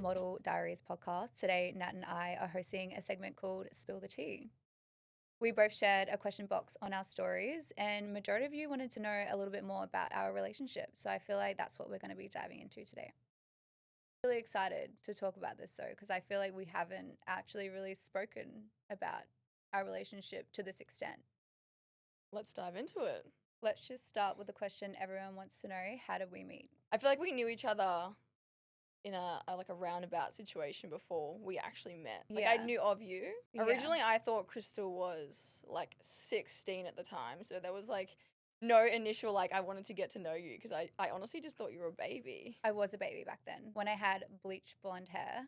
Model Diaries podcast. Today, Nat and I are hosting a segment called Spill the Tea. We both shared a question box on our stories, and majority of you wanted to know a little bit more about our relationship. So I feel like that's what we're going to be diving into today. Really excited to talk about this though, because I feel like we haven't actually really spoken about our relationship to this extent. Let's dive into it. Let's just start with the question everyone wants to know: how did we meet? I feel like we knew each other in a roundabout situation before we actually met. Like, I Yeah. knew of you. Yeah. Originally, I thought Crystal was like 16 at the time, so there was like no initial I wanted to get to know you because I honestly just thought you were a baby. I was a baby back then when I had bleached blonde hair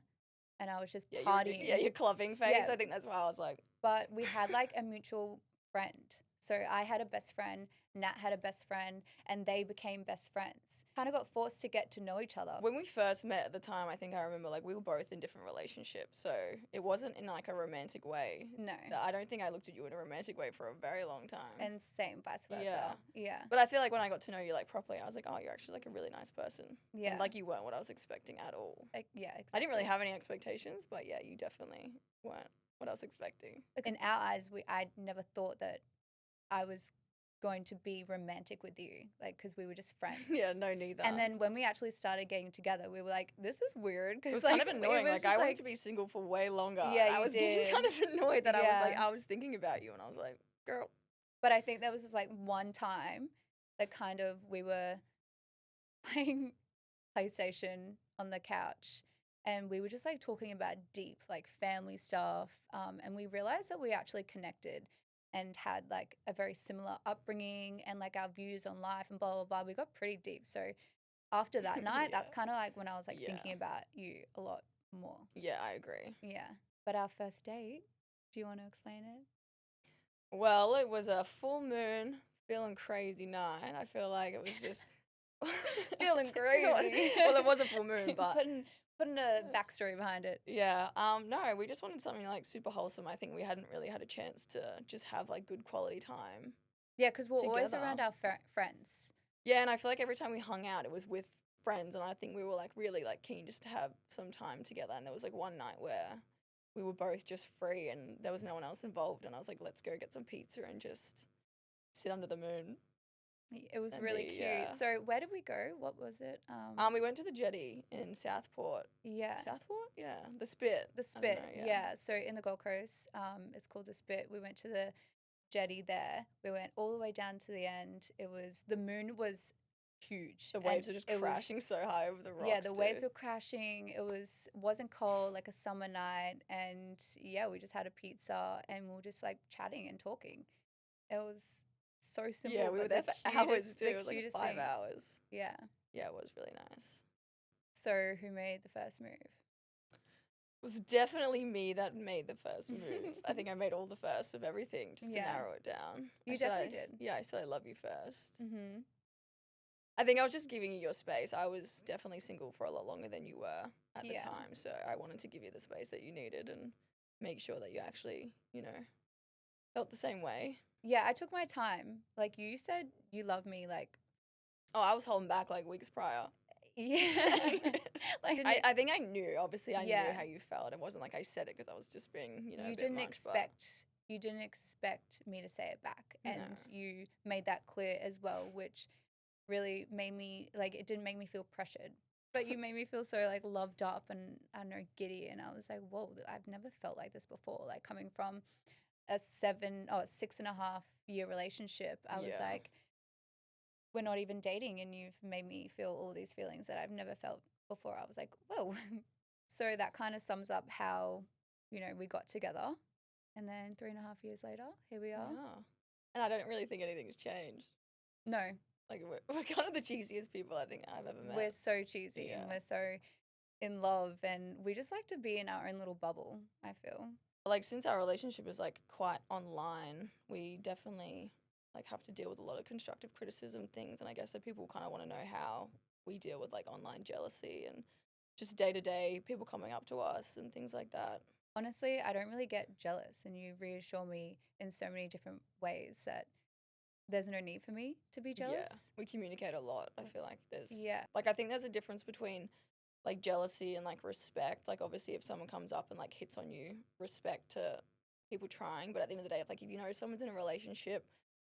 and I was just Yeah, partying. your clubbing phase. Yeah. I think that's why I was like. But we had like a mutual friend. So I had a best friend, Nat had a best friend, and they became best friends. Kind of got forced to get to know each other. When we first met at the time, I think I remember we were both in different relationships, so it wasn't in like a romantic way. No. I don't think I looked at you in a romantic way for a very long time. And same, vice versa. Yeah. But I feel like when I got to know you properly, I was like, oh, you're actually like a really nice person. Yeah. And you weren't what I was expecting at all. Yeah, exactly. I didn't really have any expectations, but yeah, you definitely weren't what I was expecting. In our eyes, I never thought that I was going to be romantic with you, because we were just friends. Yeah, no, neither. And then when we actually started getting together, we were like, this is weird. It was kind of annoying. I wanted to be single for way longer. Yeah, I was getting kind of annoyed that I was thinking about you, and I was like, girl. But I think there was this one time that kind of we were playing PlayStation on the couch, and we were just talking about deep family stuff, and we realized that we actually connected and had a very similar upbringing and our views on life and blah blah blah. We got pretty deep. So after that night, that's kind of when I was thinking about you a lot more. Yeah, I agree. Yeah. But our first date, do you want to explain it? Well, it was a full moon, feeling crazy night. I feel like it was just feeling crazy. Well, it was a full moon, but putting a backstory behind it. Yeah. No, we just wanted something super wholesome. I think we hadn't really had a chance to just have good quality time. Yeah, because we're always around our friends. Yeah, and I feel like every time we hung out, it was with friends, and I think we were really keen just to have some time together. And there was one night where we were both just free, and there was no one else involved. And I was like, let's go get some pizza and just sit under the moon. It was really cute. Yeah. So where did we go? What was it? We went to the jetty in Southport. Yeah. Southport? Yeah. The Spit. The Spit, yeah. So in the Gold Coast, it's called the Spit. We went to the jetty there. We went all the way down to the end. The moon was huge. The waves were just crashing so high over the rocks. Yeah, the waves were crashing. It wasn't cold, like a summer night. And yeah, we just had a pizza and we were just chatting and talking. It was so simple. Yeah, we were there for hours too. It was 5 hours. Yeah. Yeah, it was really nice. So who made the first move? It was definitely me that made the first move. I think I made all the first of everything just to narrow it down. You definitely did. Yeah, I said I love you first. Mm-hmm. I think I was just giving you your space. I was definitely single for a lot longer than you were at the time. So I wanted to give you the space that you needed and make sure that you actually, felt the same way. Yeah, I took my time. You said you love me, Oh, I was holding back weeks prior. Yeah. I think I knew. Obviously, I knew how you felt. It wasn't I said it because I was just being, You didn't expect me to say it back, and you made that clear as well, which really made me it didn't make me feel pressured, but you made me feel so loved up and I don't know, giddy, and I was like, whoa, I've never felt like this before. Coming from a 6.5 year relationship, I was like, we're not even dating and you've made me feel all these feelings that I've never felt before. I was like, whoa. So that kind of sums up how, we got together. And then 3.5 years later, here we are. Yeah. And I don't really think anything's changed. No. We're kind of the cheesiest people I think I've ever met. We're so cheesy and we're so in love, and we just like to be in our own little bubble, I feel. Since our relationship is quite online, we definitely have to deal with a lot of constructive criticism things, and I guess that people kind of want to know how we deal with online jealousy and just day-to-day people coming up to us and things like that. Honestly, I don't really get jealous, and you reassure me in so many different ways that there's no need for me to be jealous. Yeah, we communicate a lot. I feel like there's I think there's a difference between like jealousy and like respect. Like obviously if someone comes up and like hits on you, respect to people trying. But at the end of the day, if like if you know someone's in a relationship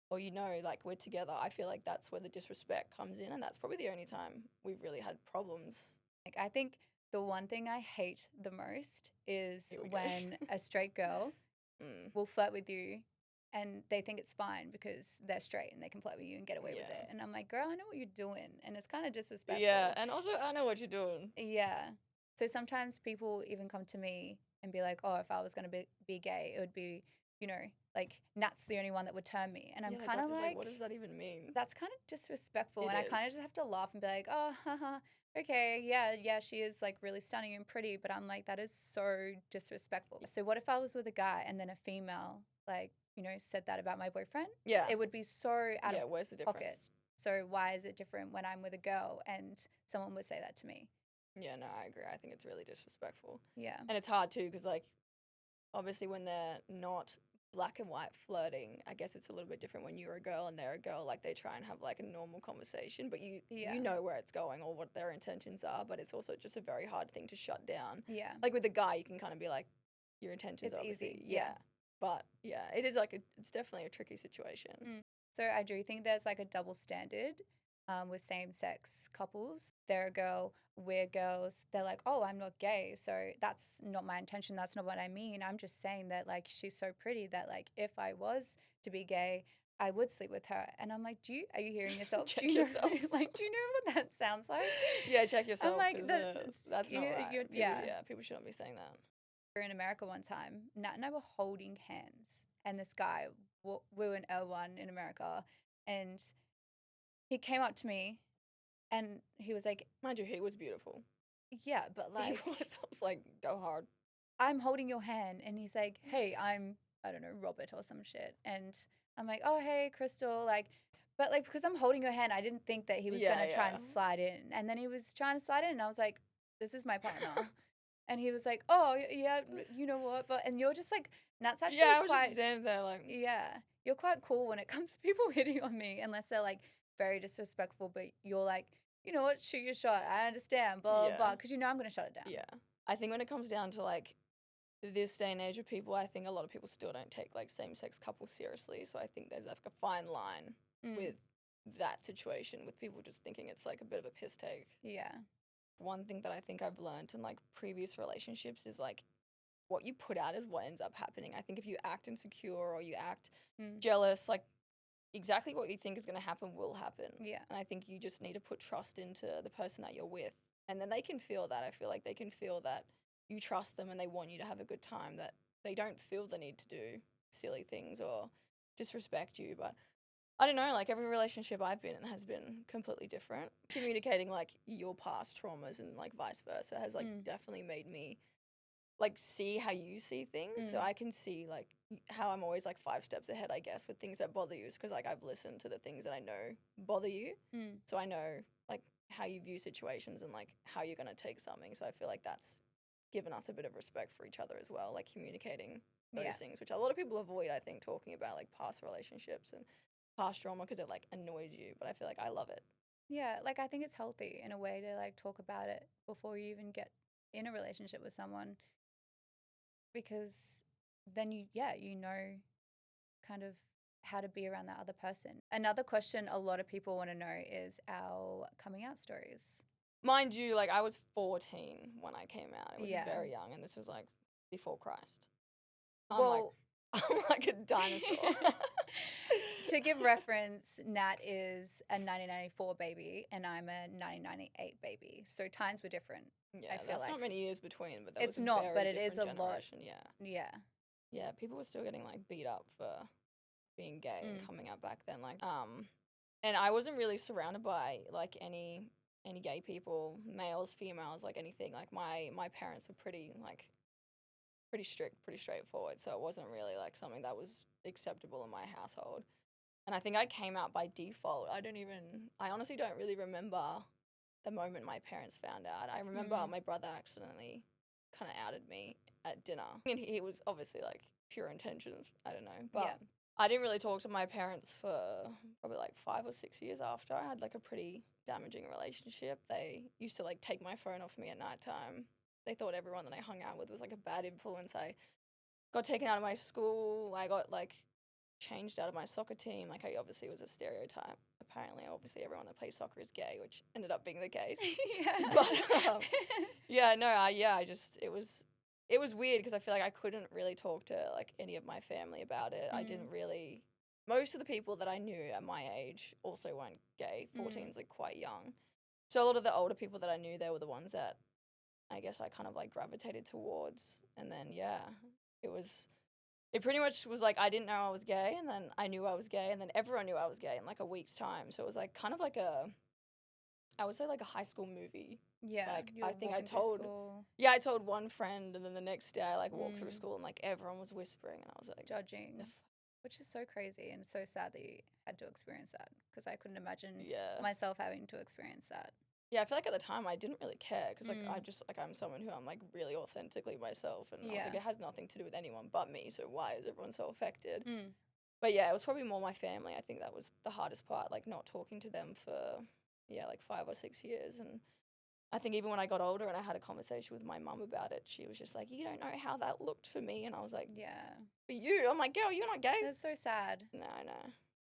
or you know like we're together, I feel like that's where the disrespect comes in, and that's probably the only time we've really had problems. Like, I think the one thing I hate the most is Here we go. when a straight girl Mm. will flirt with you and they think it's fine because they're straight and they can flirt with you and get away with Yeah. it. And I'm like, girl, I know what you're doing. And it's kind of disrespectful. Yeah, and also I know what you're doing. Yeah. So sometimes people even come to me and be like, oh, if I was going to be gay, it would be, you know, like Nat's the only one that would turn me. And I'm Yeah, kind of like, what does that even mean? that's kind of disrespectful. It And I kind of is. just have to laugh and be like, oh, haha, okay, yeah, she is like really stunning and pretty. But I'm like, that is so disrespectful. So what if I was with a guy and then a female, like, you know, said that about my boyfriend? Yeah. It would be so out Yeah, of where's the pocket. difference? So why is it different when I'm with a girl and someone would say that to me? Yeah, no, I agree. I think it's really disrespectful. Yeah. And it's hard too because, like, obviously when they're not black and white flirting, I guess it's a little bit different when you're a girl and they're a girl. Like, they try and have, like, a normal conversation, but you know where it's going or what their intentions are, but it's also just a very hard thing to shut down. Yeah. Like, with a guy, you can kind of be like, your intentions It's obviously. easy. Yeah. But, yeah, it is, like, it's definitely a tricky situation. So I do think there's, like, a double standard with same-sex couples. They're a girl, we're girls. They're like, oh, I'm not gay, so that's not my intention. That's not what I mean. I'm just saying that, like, she's so pretty that, like, if I was to be gay, I would sleep with her. And I'm like, are you hearing yourself? Check do you yourself. Know, like, do you know what that sounds like? Yeah, check yourself. I'm like, 'cause, that's not right. People, yeah. People shouldn't be saying that. We were in America one time. Nat and I were holding hands, and this guy, we were in L1 in America, and he came up to me, and he was like, mind you, he was beautiful. Yeah, but like, I was like, go hard. I'm holding your hand, and he's like, hey, I don't know, Robert or some shit, and I'm like, oh, hey, Crystal, like, but like, because I'm holding your hand, I didn't think that he was gonna try and slide in, and then he was trying to slide in, and I was like, this is my partner. And he was like, oh, yeah, you know what? But, and you're just like, Nat's actually I was just standing there like. Yeah, you're quite cool when it comes to people hitting on me, unless they're like very disrespectful, but you're like, you know what, shoot your shot. I understand, blah, blah, because you know I'm going to shut it down. Yeah. I think when it comes down to like this day and age of people, I think a lot of people still don't take like same-sex couples seriously. So I think there's like a fine line with that situation, with people just thinking it's like a bit of a piss take. Yeah. One thing that I think I've learned in like previous relationships is like what you put out is what ends up happening. I think if you act insecure or you act jealous, like exactly what you think is going to happen will happen. Yeah. And I think you just need to put trust into the person that you're with. And then they can feel that. I feel like they can feel that you trust them and they want you to have a good time, that they don't feel the need to do silly things or disrespect you. But I don't know, like every relationship I've been in has been completely different. Communicating like your past traumas and like vice versa has like definitely made me like see how you see things. So I can see like how I'm always like 5 steps ahead, I guess, with things that bother you, because like I've listened to the things that I know bother you. So I know like how you view situations and like how you're going to take something. So I feel like that's given us a bit of respect for each other as well, like communicating those things, which a lot of people avoid, I think, talking about like past relationships and past trauma because it like annoys you, but I feel like I love it. Yeah, like I think it's healthy in a way to like talk about it before you even get in a relationship with someone, because then you know kind of how to be around that other person. Another question a lot of people want to know is our coming out stories. Mind you, like I was 14 when I came out. I was very young, and this was like before Christ. I'm like a dinosaur. To give reference, Nat is a 1994 baby and I'm a 1998 baby. So times were different. Yeah, I feel that's like not many years between, but it's not, but it is a lot. Yeah. Yeah, people were still getting like beat up for being gay and coming out back then. Like, and I wasn't really surrounded by like any gay people, males, females, like anything. Like my parents were pretty strict, pretty straightforward. So it wasn't really like something that was acceptable in my household. And I think I came out by default. I honestly don't really remember the moment my parents found out. I remember my brother accidentally kind of outed me at dinner. And he was obviously like pure intentions. I don't know. But I didn't really talk to my parents for probably like 5 or 6 years after. I had like a pretty damaging relationship. They used to like take my phone off me at nighttime. They thought everyone that I hung out with was like a bad influence. I got taken out of my school. I got like changed out of my soccer team. Like I obviously was a stereotype. Apparently, obviously everyone that plays soccer is gay, which ended up being the case. Yeah. But yeah, no, I just it was weird because I feel like I couldn't really talk to like any of my family about it. I didn't really. Most of the people that I knew at my age also weren't gay. 14's like quite young. So a lot of the older people that I knew, they were the ones that I guess I kind of like gravitated towards. And then yeah, it pretty much was like I didn't know I was gay, and then I knew I was gay, and then everyone knew I was gay in like a week's time. So it was like kind of like I would say like a high school movie. Yeah. Like you were I think I walking through told school, I told one friend, and then the next day I like walked through school and like everyone was whispering, and I was like, judging, which is so crazy and so sad that you had to experience that, because I couldn't imagine yeah. myself having to experience that. Yeah, I feel like at the time I didn't really care because like I just like I'm someone who I'm like really authentically myself, and I was like it has nothing to do with anyone but me, so why is everyone so affected? But yeah, it was probably more my family. I think that was the hardest part, like not talking to them for like 5 or 6 years. And I think even when I got older and I had a conversation with my mum about it, she was just like, you don't know how that looked for me. And I was like, Yeah. for you? I'm like, girl, you're not gay. That's so sad. No.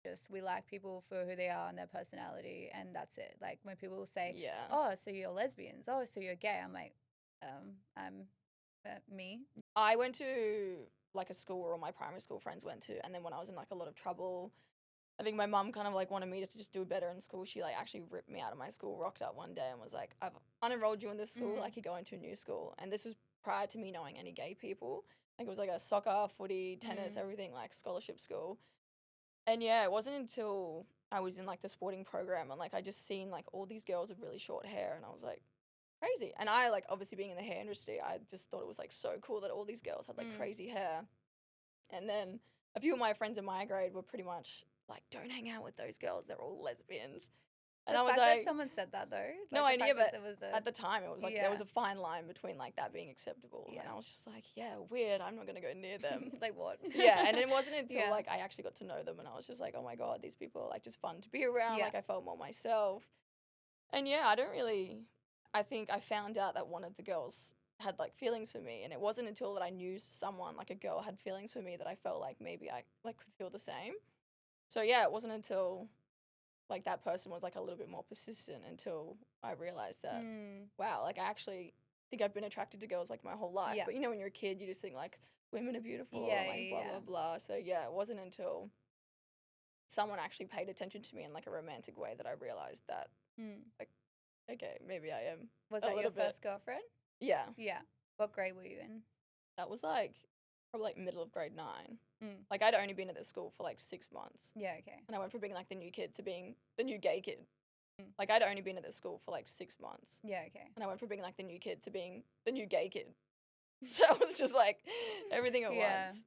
Just we like people for who they are and their personality, and that's it. Like when people say, Yeah. "Oh, so you're lesbians? Oh, so you're gay?" I'm like, I'm me. I went to like a school where all my primary school friends went to, and then when I was in like a lot of trouble, I think my mum kind of like wanted me to just do better in school. She like actually ripped me out of my school, rocked up one day and was like, I've unenrolled you in this school, like you're going to a new school. And this was prior to me knowing any gay people. Like it was like a soccer, footy, tennis, everything, like scholarship school. And yeah, it wasn't until I was in like the sporting program and like I just seen like all these girls with really short hair, and I was like, crazy. And I like obviously being in the hair industry, I just thought it was like so cool that all these girls had like crazy hair. And then a few of my friends in my grade were pretty much like, don't hang out with those girls, they're all lesbians. And I was like, that someone said that though. Like no idea, but at the a time it was like there was a fine line between like that being acceptable. And I was just like, yeah, weird, I'm not gonna go near them. like what? Yeah, and it wasn't until like I actually got to know them and I was just like, oh my God, these people are like just fun to be around. Like I felt more myself. And yeah, I think I found out that one of the girls had like feelings for me, and it wasn't until that I knew someone, like a girl had feelings for me, that I felt like maybe I like could feel the same. So yeah, it wasn't until like that person was like a little bit more persistent until I realized that wow, like I actually think I've been attracted to girls like my whole life. But you know when you're a kid you just think like women are beautiful and like blah blah blah. So yeah, it wasn't until someone actually paid attention to me in like a romantic way that I realized that like okay, maybe I am. Was that your first girlfriend? Yeah. Yeah. What grade were you in? That was like probably like middle of grade 9. Like I'd only been at this school for like 6 months. Yeah, okay. And I went from being like the new kid to being the new gay kid. Like I'd only been at this school for like 6 months. Yeah, okay. And I went from being like the new kid to being the new gay kid. So it was just like everything at once.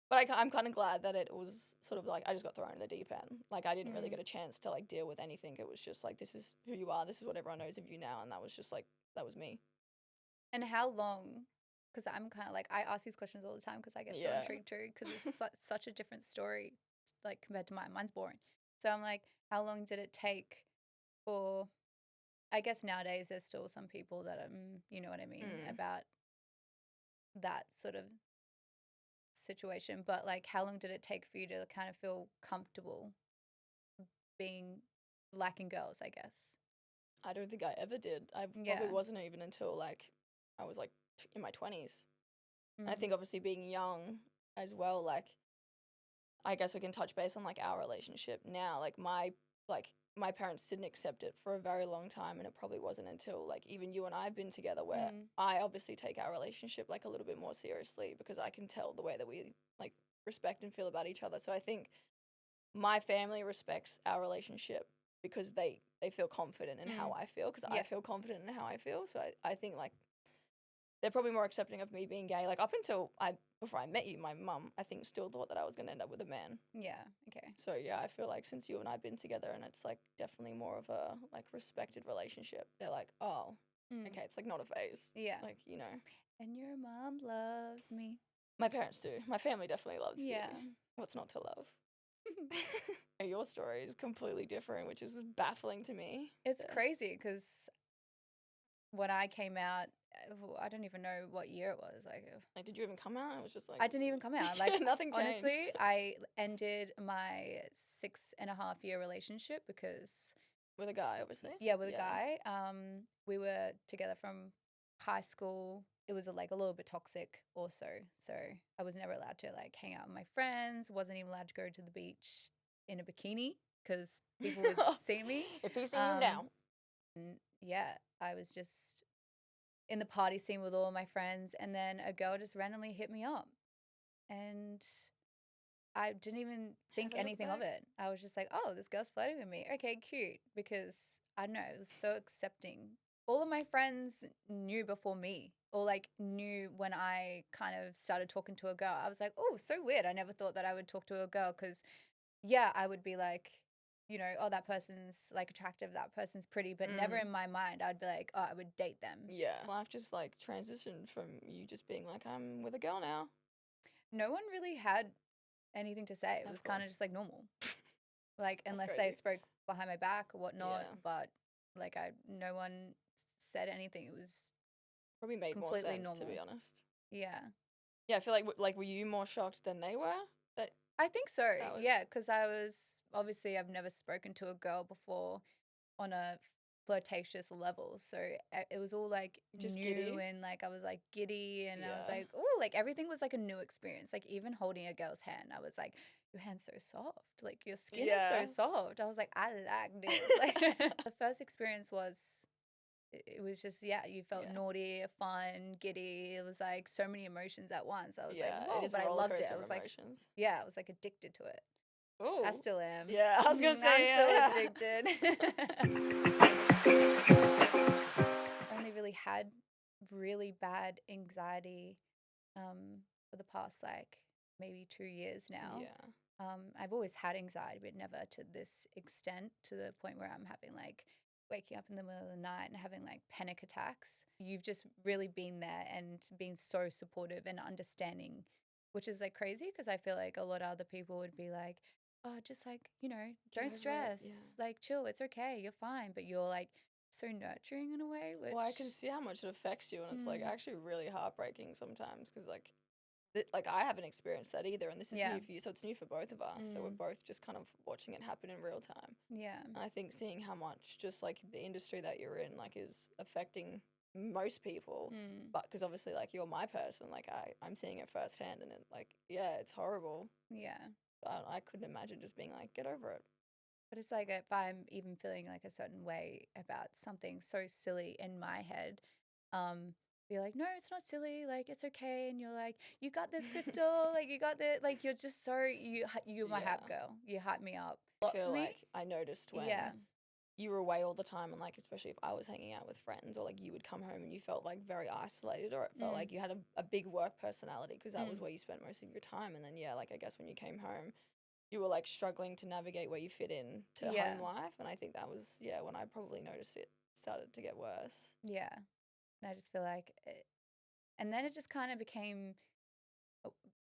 But I'm kind of glad that it was sort of like I just got thrown in the deep end. Like I didn't really get a chance to like deal with anything. It was just like, this is who you are. This is what everyone knows of you now. And that was just like, that was me. And how long? Because I'm kind of like, I ask these questions all the time because I get so intrigued too, because it's such a different story like compared to mine. Mine's boring. So I'm like, how long did it take for, I guess nowadays there's still some people that you know what I mean, about that sort of situation, but like how long did it take for you to kind of feel comfortable being liking girls, I guess? I don't think I ever did. I probably wasn't even until like I was like in my 20s. And I think obviously being young as well, like I guess we can touch base on like our relationship now. Like my parents didn't accept it for a very long time, and it probably wasn't until like even you and I have been together where I obviously take our relationship like a little bit more seriously, because I can tell the way that we like respect and feel about each other. So I think my family respects our relationship because they feel confident in how I feel, because I feel confident in how I feel. So I think like they're probably more accepting of me being gay. Like up until before I met you, my mum, I think, still thought that I was going to end up with a man. Yeah, okay. So yeah, I feel like since you and I have been together and it's like definitely more of a like respected relationship, they're like, oh, okay, it's like not a phase. Yeah. Like, you know. And your mom loves me. My parents do. My family definitely loves you. Yeah. What's not to love? Your story is completely different, which is baffling to me. It's crazy because when I came out, I don't even know what year it was. Like, did you even come out? It was just like I didn't even come out. Like, nothing changed. honestly, I ended my 6.5-year relationship because With a guy, obviously. yeah, with a guy. We were together from high school. It was like a little bit toxic also. So I was never allowed to like hang out with my friends. Wasn't even allowed to go to the beach in a bikini because people would see me. If he's seeing you now. And yeah, I was just in the party scene with all my friends, and then a girl just randomly hit me up, and I didn't even think anything of it. I was just like, oh, this girl's flirting with me. Okay, cute. Because I don't know, it was so accepting. All of my friends knew before me, or like knew when I kind of started talking to a girl. I was like, oh, so weird. I never thought that I would talk to a girl because, yeah, I would be like, you know, oh, that person's like attractive, that person's pretty, but never in my mind I'd be like, oh, I would date them. Yeah. Life just like transitioned from you just being like, I'm with a girl now. No one really had anything to say. It was kind of just like normal. Like, unless they spoke behind my back or whatnot, but like no one said anything. It was probably made more sense, normal. To be honest. Yeah. Yeah, I feel like were you more shocked than they were? That I think so. Yeah, because I was obviously I've never spoken to a girl before on a flirtatious level, so it was all like just new giddy. And like I was like giddy, and I was like, oh, like everything was like a new experience. Like even holding a girl's hand, I was like, your hand's so soft, like your skin is so soft. I was like, I like this. Like the first experience was. It was just, you felt naughty, fun, giddy. It was like so many emotions at once. I was like, whoa, but I loved it. I was like, I was like addicted to it. Ooh. I still am. Yeah, I was going to say, I'm still addicted. I only really had really bad anxiety for the past like maybe 2 years now. Yeah. I've always had anxiety, but never to this extent, to the point where I'm having like waking up in the middle of the night and having like panic attacks. You've just really been there and been so supportive and understanding, which is like crazy because I feel like a lot of other people would be like, oh, just like, you know, don't stress, like chill, it's okay, you're fine. But you're like so nurturing in a way. Which... Well, I can see how much it affects you, and it's like actually really heartbreaking sometimes because like I haven't experienced that either, and this is new for you, so it's new for both of us. So we're both just kind of watching it happen in real time. Yeah. And I think seeing how much just like the industry that you're in like is affecting most people, but because obviously like you're my person, like I'm seeing it firsthand, and it like it's horrible. Yeah. But I couldn't imagine just being like, get over it. But it's like if I'm even feeling like a certain way about something so silly in my head, be like, no, it's not silly, like it's okay. And you're like, you got this, Crystal, like you got this, like you're just so you're my hype girl, you hype me up. I feel like I noticed when you were away all the time, and like especially if I was hanging out with friends, or like you would come home and you felt like very isolated, or it felt like you had a big work personality because that was where you spent most of your time. And then like I guess when you came home, you were like struggling to navigate where you fit in to home life, and I think that was when I probably noticed it started to get worse. Yeah. And I just feel like and then it just kind of became,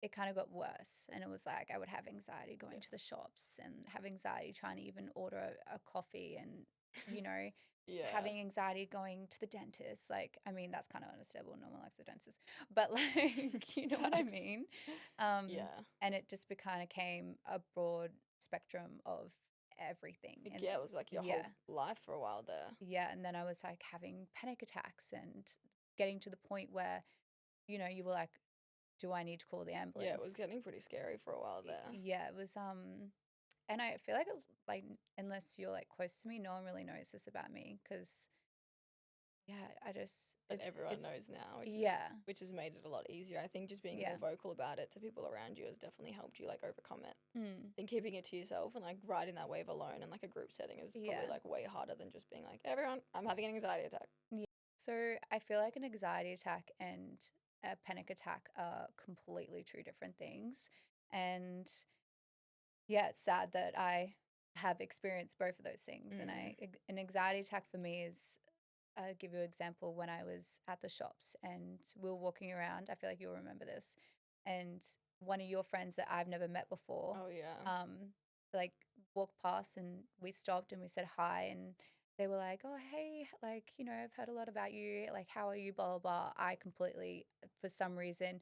it kind of got worse, and it was like I would have anxiety going to the shops, and have anxiety trying to even order a coffee, and you know, having anxiety going to the dentist. Like, I mean, that's kind of understandable, no one likes the dentist, but like, you know what I mean? And it just kind of came a broad spectrum of everything. And it was like your whole life for a while there. Yeah, and then I was like having panic attacks and getting to the point where, you know, you were like, do I need to call the ambulance? Yeah, it was getting pretty scary for a while there. Yeah, it was and I feel like unless you're like close to me, no one really knows this about me, because but everyone knows now, which has made it a lot easier. I think just being more vocal about it to people around you has definitely helped you like overcome it. And keeping it to yourself and like riding that wave alone in like a group setting is probably like way harder than just being like, everyone, I'm having an anxiety attack. Yeah. So I feel like an anxiety attack and a panic attack are completely two different things. And yeah, it's sad that I have experienced both of those things. And an anxiety attack for me is, I'll give you an example. When I was at the shops and we were walking around, I feel like you'll remember this, and one of your friends that I've never met before, like walked past and we stopped and we said hi, and they were like, oh, hey, like, you know, I've heard a lot about you. Like, how are you? Blah, blah, blah. I completely, for some reason,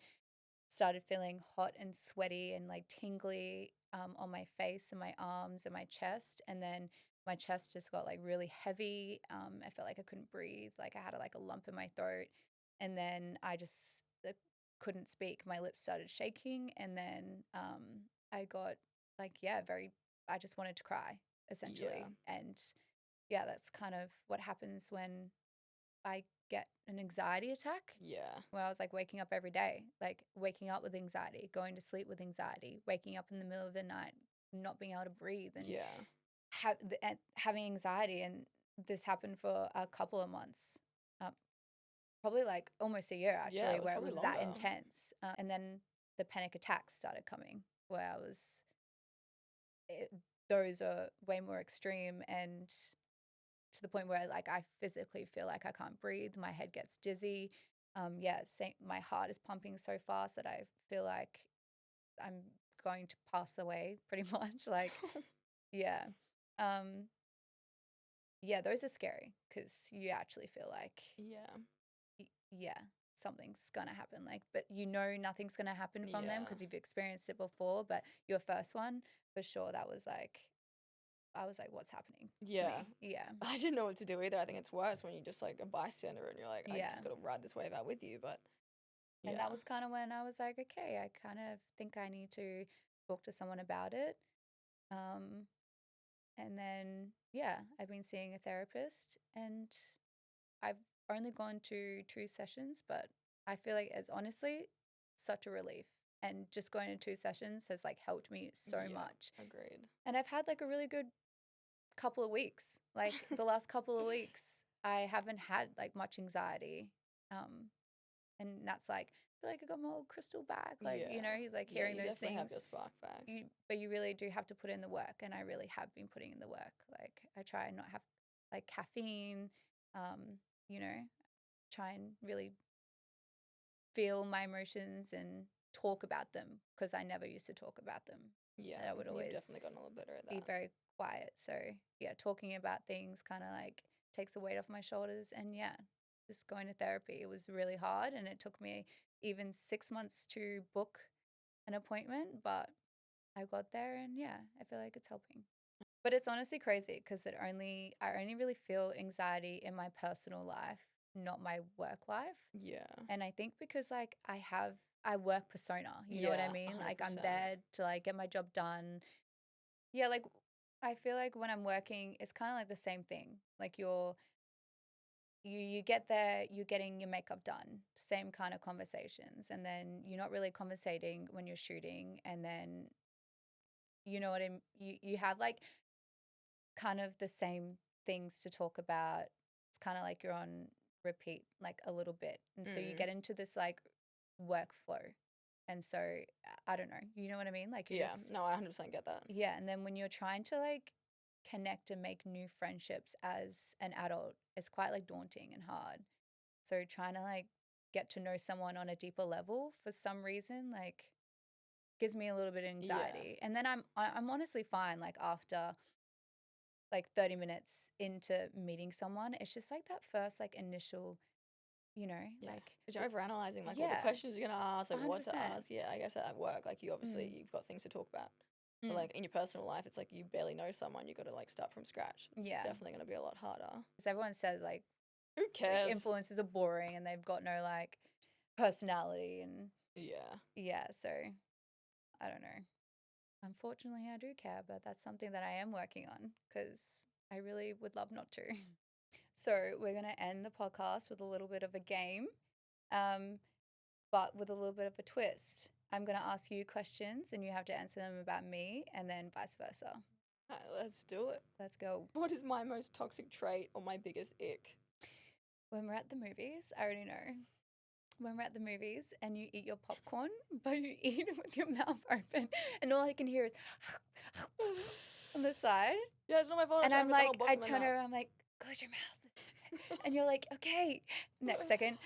started feeling hot and sweaty and like tingly on my face and my arms and my chest. And then my chest just got like really heavy. I felt like I couldn't breathe. Like I had like a lump in my throat. And then I just couldn't speak. My lips started shaking. And then I got like, yeah, I just wanted to cry essentially. Yeah. And yeah, that's kind of what happens when I get an anxiety attack. Yeah. Where I was like waking up every day, like waking up with anxiety, going to sleep with anxiety, waking up in the middle of the night, not being able to breathe, and having anxiety. And this happened for a couple of months, probably like almost a year actually, it where it was longer. that intense. And then the panic attacks started coming, where those are way more extreme and to the point where like I physically feel like I can't breathe. My head gets dizzy. My heart is pumping so fast that I feel like I'm going to pass away pretty much. Like, yeah. Um, yeah, those are scary because you actually feel like, yeah, something's going to happen. Like, but you know, nothing's going to happen from them because you've experienced it before. But your first one, for sure, that was like, I was like, what's happening to me? Yeah. I didn't know what to do either. I think it's worse when you're just like a bystander and you're like, I just got to ride this wave out with you. But and that was kind of when I was like, okay, I kind of think I need to talk to someone about it. And then, yeah, I've been seeing a therapist and I've only gone to 2 sessions, but I feel like it's honestly such a relief. And just going to 2 sessions has like helped me so much. Agreed. And I've had like a really good couple of weeks. Like the last couple of weeks, I haven't had like much anxiety. And that's like, I feel like I got my old crystal back. Like, you know, like hearing those things. Have your spark back. But you really do have to put in the work. And I really have been putting in the work. Like I try and not have like caffeine, you know, try and really feel my emotions and talk about them because I never used to talk about them. Yeah, I would always definitely gotten a little better at that. Be very quiet. So yeah, talking about things kind of like takes a weight off my shoulders. And yeah, just going to therapy, it was really hard. And it took me even 6 months to book an appointment, but I got there and yeah, I feel like it's helping. But it's honestly crazy because I only really feel anxiety in my personal life, not my work life. Yeah. And I think because like I work persona, you know what I mean? 100%. Like I'm there to like get my job done. Yeah, like I feel like when I'm working, it's kind of like the same thing. Like you get there, you're getting your makeup done, same kind of conversations, and then you're not really conversating when you're shooting, and then you know what you have like kind of the same things to talk about. It's kind of like you're on repeat like a little bit, and so you get into this like workflow, and so I don't know, you know what I mean? Like no, I 100% get that. Yeah, and then when you're trying to like connect and make new friendships as an adult, it's quite like daunting and hard. So trying to like get to know someone on a deeper level for some reason like gives me a little bit of anxiety. And then I'm honestly fine like after like 30 minutes into meeting someone. It's just like that first like initial, you know, like but you're overanalyzing like all the questions you're gonna ask, like 100%. What to ask. Yeah, I guess at work, like you obviously you've got things to talk about. But like in your personal life, it's like you barely know someone. You got to like start from scratch. It's definitely going to be a lot harder. Because everyone says like, who cares? Like, influencers are boring and they've got no like personality and yeah. So I don't know. Unfortunately, I do care, but that's something that I am working on because I really would love not to. So we're going to end the podcast with a little bit of a game, but with a little bit of a twist. I'm going to ask you questions and you have to answer them about me and then vice versa. All right, let's do it. Let's go. What is my most toxic trait or my biggest ick? When we're at the movies, I already know. When we're at the movies and you eat your popcorn, but you eat it with your mouth open and all I can hear is on the side. Yeah, it's not my fault. And I'm like, I turn around, I'm like, close your mouth. And you're like, okay. Next second.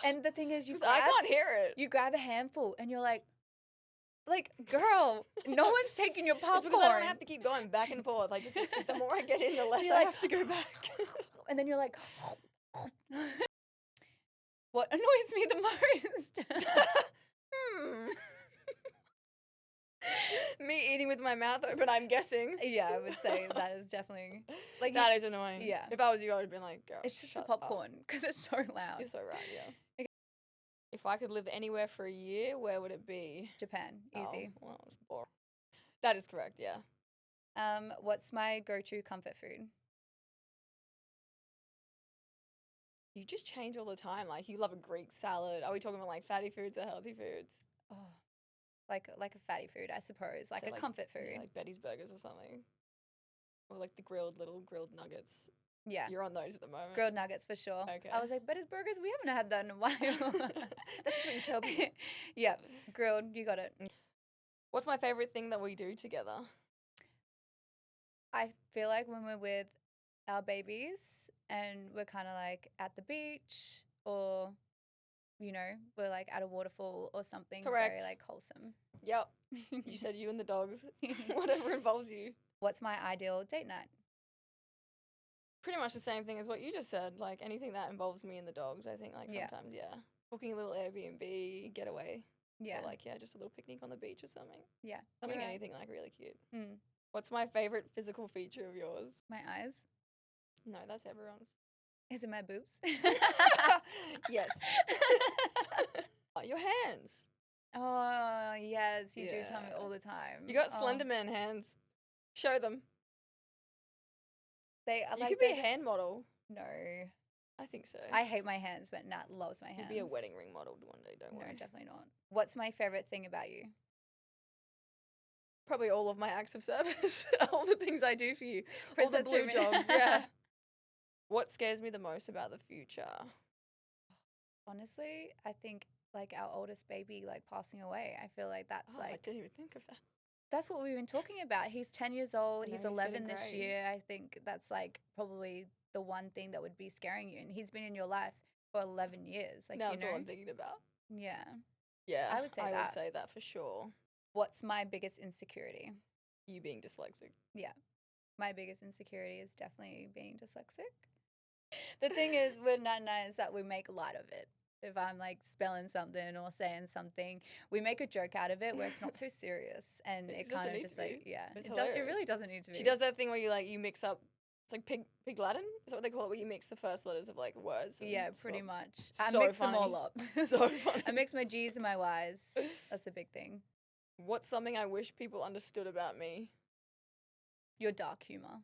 And the thing is, I can't hear it. You grab a handful and you're like, Like, girl, no one's taking your popcorn. It's because I don't have to keep going back and forth. Like, just the more I get in, the less I have to go back. And then you're like, what annoys me the most? Me eating with my mouth open, I'm guessing. Yeah, I would say that is definitely like that is annoying. Yeah. If I was you, I would have been like, girl, it's just the popcorn because it's so loud. You're so right, yeah. Okay. If I could live anywhere for a year, where would it be? Japan, easy. Oh, well, it's boring. That is correct, yeah. What's my go-to comfort food? You just change all the time. Like, you love a Greek salad. Are we talking about like fatty foods or healthy foods? Oh, like a fatty food, I suppose. Like a comfort food. Yeah, like Betty's Burgers or something. Or like the little grilled nuggets. Yeah. You're on those at the moment. Grilled nuggets for sure. Okay. I was like, Betty's Burgers, we haven't had that in a while. That's just what you tell people. Yeah, grilled, you got it. What's my favorite thing that we do together? I feel like when we're with our babies and we're kind of like at the beach or, you know, we're like at a waterfall or something. Correct. Very like wholesome. Yep. You said you and the dogs. Whatever involves you. What's my ideal date night? Pretty much the same thing as what you just said. Like anything that involves me and the dogs, I think like sometimes, yeah. Booking a little Airbnb, getaway. Yeah. Or like, yeah, just a little picnic on the beach or something. Yeah. Something, right. anything like really cute. Mm. What's my favorite physical feature of yours? My eyes. No, that's everyone's. Is it my boobs? Yes. Your hands. Oh, yes. You do tell me all the time. You got Slenderman hands. Show them. They are you like could be a hand model. No. I think so. I hate my hands, but Nat loves my hands. You'd be a wedding ring model one day, don't worry. No, definitely not. What's my favorite thing about you? Probably all of my acts of service. All the things I do for you. Princess all the blue treatment. jobs, yeah. What scares me the most about the future? Honestly, I think like our oldest baby like passing away. I feel like that's I didn't even think of that. That's what we've been talking about. He's 10 years old. I know, He's he's 11 getting this great. year. I think that's like probably the one thing that would be scaring you. And he's been in your life for 11 years. Like, Now you that's know? all I'm thinking about. Yeah. Yeah. I would say I that. would say that for sure. What's my biggest insecurity? You being dyslexic. Yeah. My biggest insecurity is definitely being dyslexic. The thing is with Nat and I is that we make light of it. If I'm like spelling something or saying something, we make a joke out of it where it's not so serious, and it kind of just like it really doesn't need to be. She does that thing where you mix up. It's like pig Latin. Is that what they call it? Where you mix the first letters of like words. Yeah, pretty much. So I mix funny. them all up. So funny. I mix my G's and my Y's. That's a big thing. What's something I wish people understood about me? Your dark humor.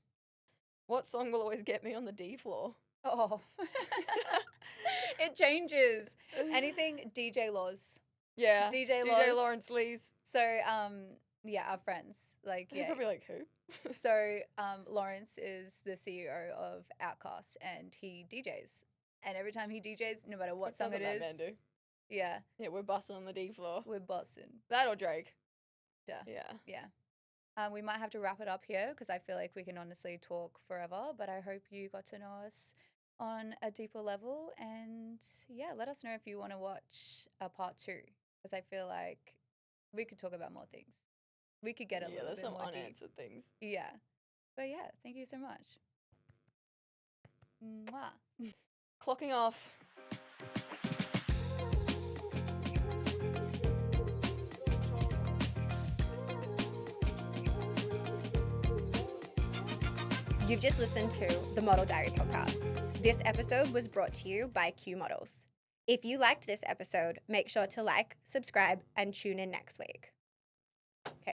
What song will always get me on the D floor? Oh. It changes. Anything DJ Laws. Yeah. DJ Lawrence Lees. So, yeah, our friends. Like, You're yeah. probably like, who? So, Lawrence is the CEO of Outkast, and he DJs. And every time he DJs, no matter what song it is. That man do? Yeah. Yeah, we're busting on the D floor. We're busting. That or Drake. Duh. Yeah. Yeah. We might have to wrap it up here because I feel like we can honestly talk forever, but I hope you got to know us on a deeper level. And yeah, let us know if you want to watch a part 2 because I feel like we could talk about more things. We could get a little bit more deep. Yeah, there's some unanswered things. Yeah. But yeah, thank you so much. Mwah. Clocking off. You've just listened to the Model Diary podcast. This episode was brought to you by Q Models. If you liked this episode, make sure to like, subscribe, and tune in next week. Okay.